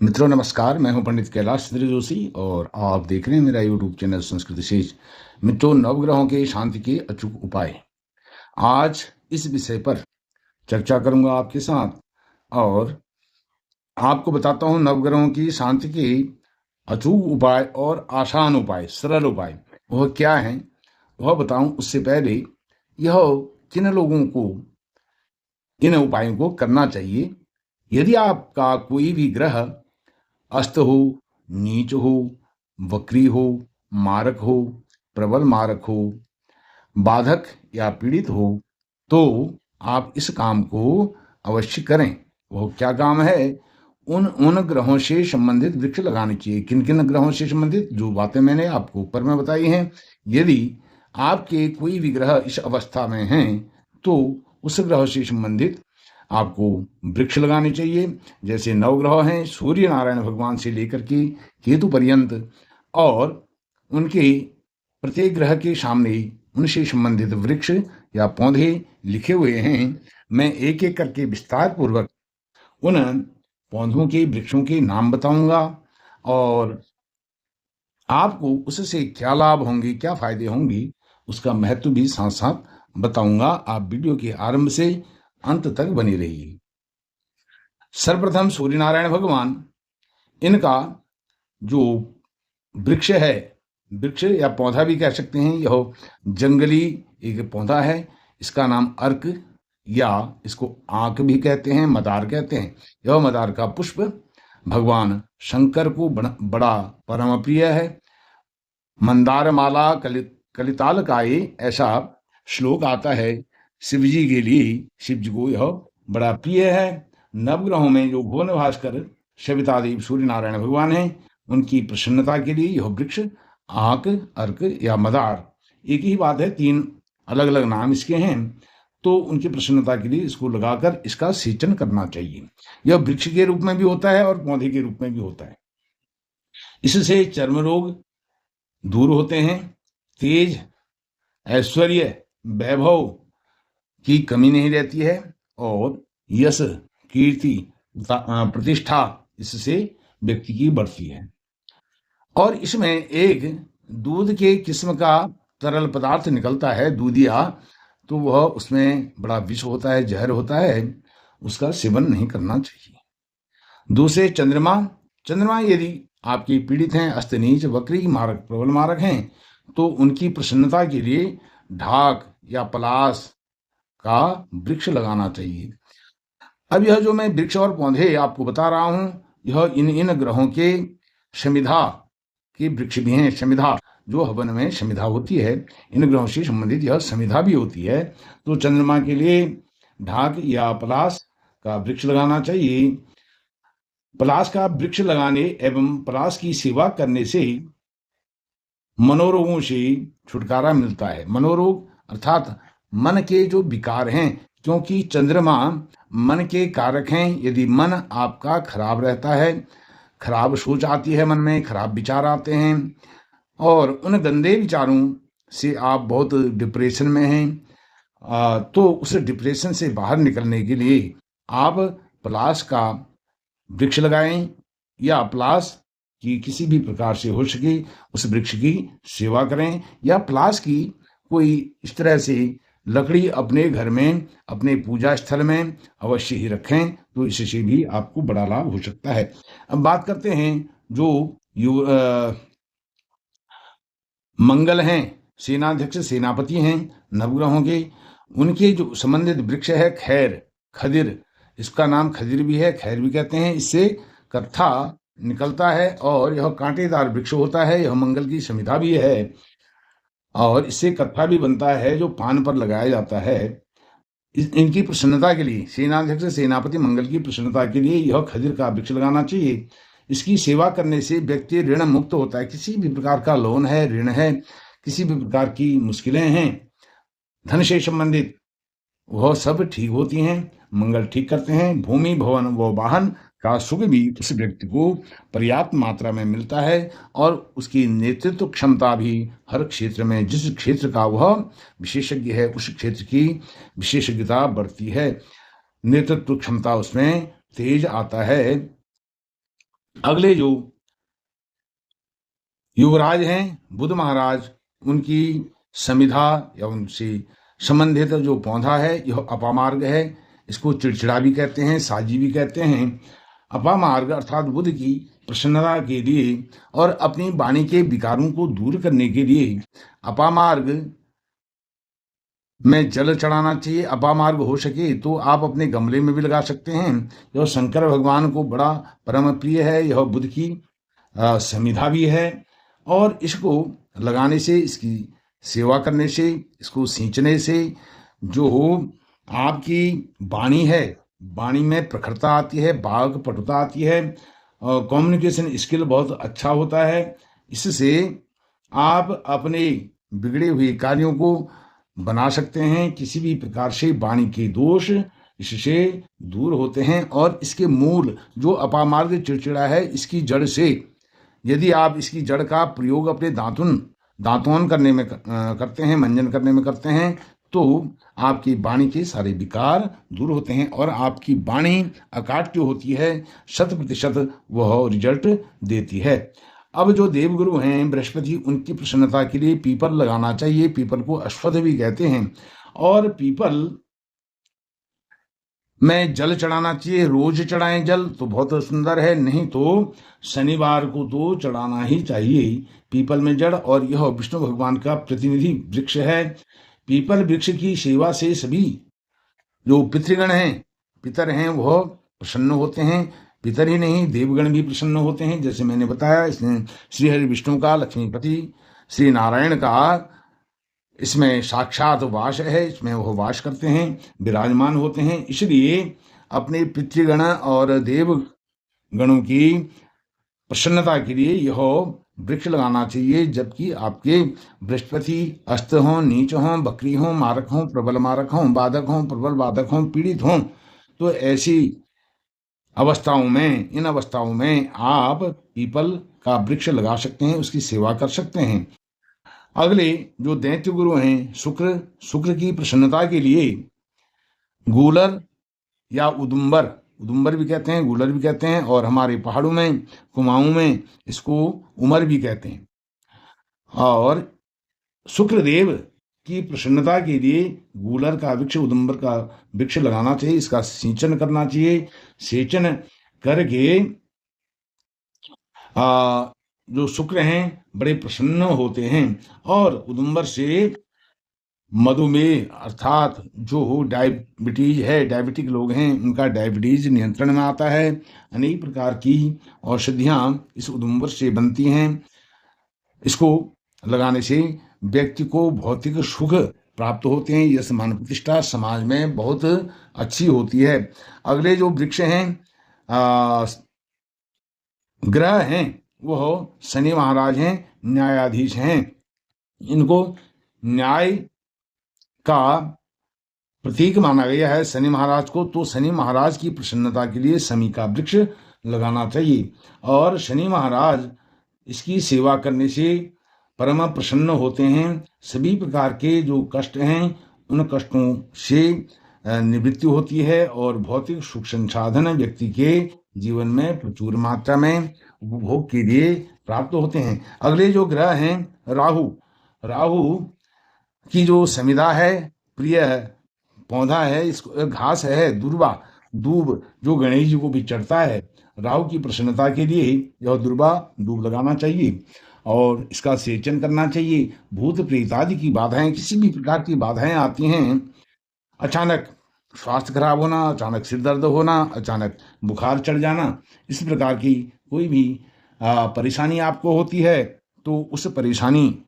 मित्रों नमस्कार। मैं हूं पंडित कैलाश चंद्र जोशी और आप देख रहे हैं मेरा यूट्यूब चैनल संस्कृत शेष। मित्रों, नवग्रहों के शांति के अचूक उपाय, आज इस विषय पर चर्चा करूंगा आपके साथ और आपको बताता हूं नवग्रहों की शांति के अचूक उपाय और आसान उपाय, सरल उपाय वह क्या है वह बताऊं। उससे पहले यह किन लोगों को इन उपायों को करना चाहिए। यदि आपका कोई भी ग्रह अस्त हो, नीच हो, वक्री हो, मारक हो, प्रबल मारक हो, बाधक या पीड़ित हो, तो आप इस काम को अवश्य करें। वह क्या काम है? उन ग्रहों से संबंधित वृक्ष लगाने चाहिए। किन किन ग्रहों से संबंधित? जो बातें मैंने आपको ऊपर में बताई हैं। यदि आपके कोई भी ग्रह इस अवस्था में हैं तो उस ग्रह से संबंधित आपको वृक्ष लगाने चाहिए। जैसे नवग्रह हैं, सूर्य नारायण भगवान से लेकर के केतु पर्यंत, और उनके प्रत्येक ग्रह के सामने उनसे संबंधित वृक्ष या पौधे लिखे हुए हैं। मैं एक एक करके विस्तार पूर्वक उन पौधों के, वृक्षों के नाम बताऊंगा और आपको उससे क्या लाभ होंगे, क्या फायदे होंगे, उसका महत्व भी साथ साथ बताऊंगा। आप वीडियो के आरंभ से अंत तक बने रहिए। सर्वप्रथम सूर्य नारायण भगवान, इनका जो वृक्ष है, वृक्ष या पौधा भी कह सकते हैं, यह जंगली एक पौधा है। इसका नाम अर्क या इसको आंक भी कहते हैं, मदार कहते हैं। यह मदार का पुष्प भगवान शंकर को बड़ा परम प्रिय है। मंदार माला कलिताल काये, ऐसा श्लोक आता है। शिव जी के लिए, शिव जी को यह बड़ा प्रिय है। नवग्रहों में जो भुवन भास्कर सवितादेव सूर्य नारायण भगवान हैं, उनकी प्रसन्नता के लिए यह वृक्ष आंक, अर्क या मदार एक ही बात है, तीन अलग अलग नाम इसके हैं। तो उनकी प्रसन्नता के लिए इसको लगाकर इसका सिंचन करना चाहिए। यह वृक्ष के रूप में भी होता है और पौधे के रूप में भी होता है। इससे चर्म रोग दूर होते हैं, तेज, ऐश्वर्य, वैभव की कमी नहीं रहती है और यश, कीर्ति, प्रतिष्ठा इससे व्यक्ति की बढ़ती है। और इसमें एक दूध के किस्म का तरल पदार्थ निकलता है, दूधिया, तो वह उसमें बड़ा विष होता है, जहर होता है, उसका सेवन नहीं करना चाहिए। दूसरे चंद्रमा, चंद्रमा यदि आपकी पीड़ित हैं, अस्त, नीच, वक्री, मारक, प्रबल मारक हैं, तो उनकी प्रसन्नता के लिए ढाक या पलाश का वृक्ष लगाना चाहिए। अब यह जो मैं वृक्ष और पौधे आपको बता रहा हूं, यह इन ग्रहों के समिधा के वृक्ष भी हैं। समिधा, जो हवन में समिधा होती है, इन ग्रहों से संबंधित यह समिधा भी होती है। तो चंद्रमा के लिए ढाक या पलाश का वृक्ष लगाना चाहिए। पलाश का वृक्ष लगाने एवं पलाश की सेवा करने से मनोरोगों से छुटकारा मिलता है। मनोरोग अर्थात मन के जो विकार हैं, क्योंकि चंद्रमा मन के कारक हैं। यदि मन आपका खराब रहता है, खराब सोच आती है, मन में खराब विचार आते हैं और उन गंदे विचारों से आप बहुत डिप्रेशन में हैं, तो उस डिप्रेशन से बाहर निकलने के लिए आप पलाश का वृक्ष लगाएं या पलाश की किसी भी प्रकार से हो सके उस वृक्ष की सेवा करें, या पलाश की कोई इस तरह से लकड़ी अपने घर में, अपने पूजा स्थल में अवश्य ही रखें, तो इससे भी आपको बड़ा लाभ हो सकता है। अब बात करते हैं जो मंगल हैं, सेनाध्यक्ष, सेनापति हैं नवग्रहों के, उनके जो संबंधित वृक्ष है खैर, खदिर, इसका नाम खदिर भी है, खैर भी कहते हैं। इससे कत्था निकलता है और यह कांटेदार वृक्ष होता है। यह मंगल की समिधा भी है और इससे कत्था भी बनता है जो पान पर लगाया जाता है। इनकी प्रसन्नता के लिए, सेनाध्यक्ष सेनापति मंगल की प्रसन्नता के लिए यह खदिर का वृक्ष लगाना चाहिए। इसकी सेवा करने से व्यक्ति ऋण मुक्त होता है। किसी भी प्रकार का लोन है, ऋण है, किसी भी प्रकार की मुश्किलें हैं धन से संबंधित, वह सब ठीक होती हैं। मंगल ठीक करते हैं। भूमि, भवन व वाहन का सुख भी उस व्यक्ति को पर्याप्त मात्रा में मिलता है और उसकी नेतृत्व क्षमता भी हर क्षेत्र में, जिस क्षेत्र का वह विशेषज्ञ है, उस क्षेत्र की विशेषज्ञता बढ़ती है, नेतृत्व क्षमता उसमें तेज आता है। अगले जो युवराज हैं बुध महाराज, उनकी समिधा या उनसे संबंधित जो पौधा है यह अपामार्ग है। इसको चिड़चिड़ा भी कहते हैं, साजी भी कहते हैं। अपामार्ग अर्थात बुध की प्रसन्नता के लिए और अपनी वाणी के विकारों को दूर करने के लिए अपामार्ग में जल चढ़ाना चाहिए। अपामार्ग हो सके तो आप अपने गमले में भी लगा सकते हैं। यह शंकर भगवान को बड़ा परम प्रिय है। यह बुध की समिधा भी है और इसको लगाने से, इसकी सेवा करने से, इसको सींचने से जो आपकी वाणी है, वाणी में प्रखरता आती है, वाग पटुता आती है, कम्युनिकेशन स्किल बहुत अच्छा होता है। इससे आप अपने बिगड़े हुए कार्यों को बना सकते हैं। किसी भी प्रकार से वाणी के दोष इससे दूर होते हैं। और इसके मूल जो अपामार्ग चिड़चिड़ा है, इसकी जड़ से यदि आप इसकी जड़ का प्रयोग अपने दांतोन करने में करते हैं, मंजन करने में करते हैं, तो आपकी वाणी के सारे विकार दूर होते हैं और आपकी वाणी अकाट्य जो होती है 100% वह रिजल्ट देती है। अब जो देवगुरु हैं बृहस्पति, उनकी प्रसन्नता के लिए पीपल लगाना चाहिए। पीपल को अश्वत्थ भी कहते हैं। और पीपल में जल चढ़ाना चाहिए। रोज चढ़ाएं जल तो बहुत सुंदर है, नहीं तो शनिवार को तो चढ़ाना ही चाहिए पीपल में जड़। और यह विष्णु भगवान का प्रतिनिधि वृक्ष है। पीपल वृक्ष की सेवा से सभी जो पितृगण हैं, पितर हैं, वह प्रसन्न होते हैं। पितर ही नहीं, देवगण भी प्रसन्न होते हैं। जैसे मैंने बताया, इसमें श्री हरि विष्णु का, लक्ष्मीपति श्री नारायण का इसमें साक्षात वास है। इसमें वह वास करते हैं, विराजमान होते हैं। इसलिए अपने पितृगण और देव गणों की प्रसन्नता के लिए यह वृक्ष लगाना चाहिए। जबकि आपके बृहस्पति अस्त हों, नीच हों, बकरी हों, मारक हों, प्रबल मारक हों, बाधक हों, प्रबल बाधक हों, पीड़ित हों, तो ऐसी अवस्थाओं में, इन अवस्थाओं में आप पीपल का वृक्ष लगा सकते हैं, उसकी सेवा कर सकते हैं। अगले जो दैत्य गुरु हैं शुक्र की प्रसन्नता के लिए गूलर या उदुम्बर भी कहते हैं, गूलर भी कहते हैं, और हमारे पहाड़ों में, कुमाऊं में इसको उमर भी कहते हैं। और शुक्रदेव की प्रसन्नता के लिए गूलर का वृक्ष, उदुम्बर का वृक्ष लगाना चाहिए। इसका सिंचन करना चाहिए। सिंचन करके जो शुक्र हैं बड़े प्रसन्न होते हैं। और उदुम्बर से मधुमेह अर्थात जो डायबिटीज है, डायबिटिक लोग हैं, उनका डायबिटीज नियंत्रण में आता है। अनेक प्रकार की औषधियाँ इस उदुम्बर से बनती हैं। इसको लगाने से व्यक्ति को भौतिक सुख प्राप्त होते हैं। यह मान प्रतिष्ठा समाज में बहुत अच्छी होती है। अगले जो वृक्ष हैं, ग्रह हैं, वो शनि महाराज हैं, न्यायाधीश हैं। इनको न्याय का प्रतीक माना गया है शनि महाराज को। तो शनि महाराज की प्रसन्नता के लिए शमी का वृक्ष लगाना चाहिए। और शनि महाराज इसकी सेवा करने से परम प्रसन्न होते हैं। सभी प्रकार के जो कष्ट हैं, उन कष्टों से निवृत्ति होती है और भौतिक सुख संसाधन व्यक्ति के जीवन में प्रचुर मात्रा में उपभोग के लिए प्राप्त होते हैं। अगले जो ग्रह हैं, राहु की जो समिधा है, प्रिय पौधा है, इसको घास है, दूब जो गणेश जी को भी चढ़ता है। राहु की प्रसन्नता के लिए यह दूब लगाना चाहिए और इसका सेचन करना चाहिए। भूत प्रेत आदि की बाधाएं, किसी भी प्रकार की बाधाएं आती हैं, अचानक स्वास्थ्य खराब होना, अचानक सिर दर्द होना, अचानक बुखार चढ़ जाना, इस प्रकार की कोई भी परेशानी आपको होती है, तो उस परेशानी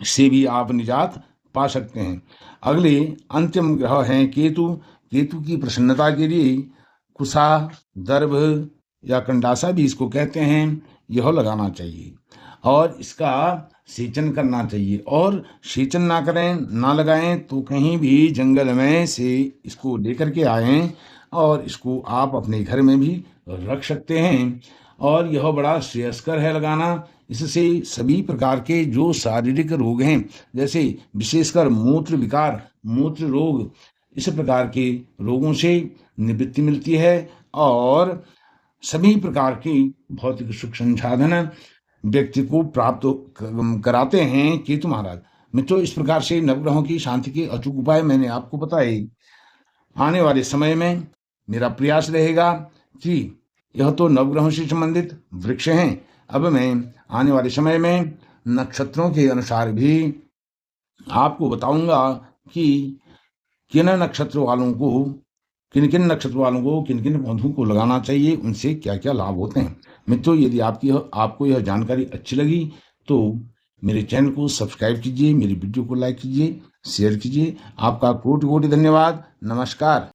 से भी आप निजात पा सकते हैं। अगले अंतिम ग्रह हैं केतु की प्रसन्नता के लिए कुशा, दर्भ या कंडासा भी इसको कहते हैं, यह लगाना चाहिए और इसका सेचन करना चाहिए। और सेचन ना लगाएं तो कहीं भी जंगल में से इसको लेकर के आएं और इसको आप अपने घर में भी रख सकते हैं। और यह बड़ा श्रेयस्कर है लगाना। इससे सभी प्रकार के जो शारीरिक रोग हैं, जैसे विशेषकर मूत्र विकार, मूत्र रोग, इस प्रकार के रोगों से निवृत्ति मिलती है और सभी प्रकार की भौतिक सुख संसाधन व्यक्ति को प्राप्त कराते हैं केतु महाराज। मित्रों, इस प्रकार से नवग्रहों की शांति के अचूक उपाय मैंने आपको बताए। आने वाले समय में मेरा प्रयास रहेगा कि यह तो नवग्रहों से संबंधित वृक्ष हैं, अब मैं आने वाले समय में नक्षत्रों के अनुसार भी आपको बताऊंगा कि किन नक्षत्र वालों को किन किन पौधों को लगाना चाहिए, उनसे क्या क्या लाभ होते हैं। मित्रों, यदि आपको यह जानकारी अच्छी लगी तो मेरे चैनल को सब्सक्राइब कीजिए, मेरी वीडियो को लाइक कीजिए, शेयर कीजिए। आपका कोटि कोटि धन्यवाद। नमस्कार।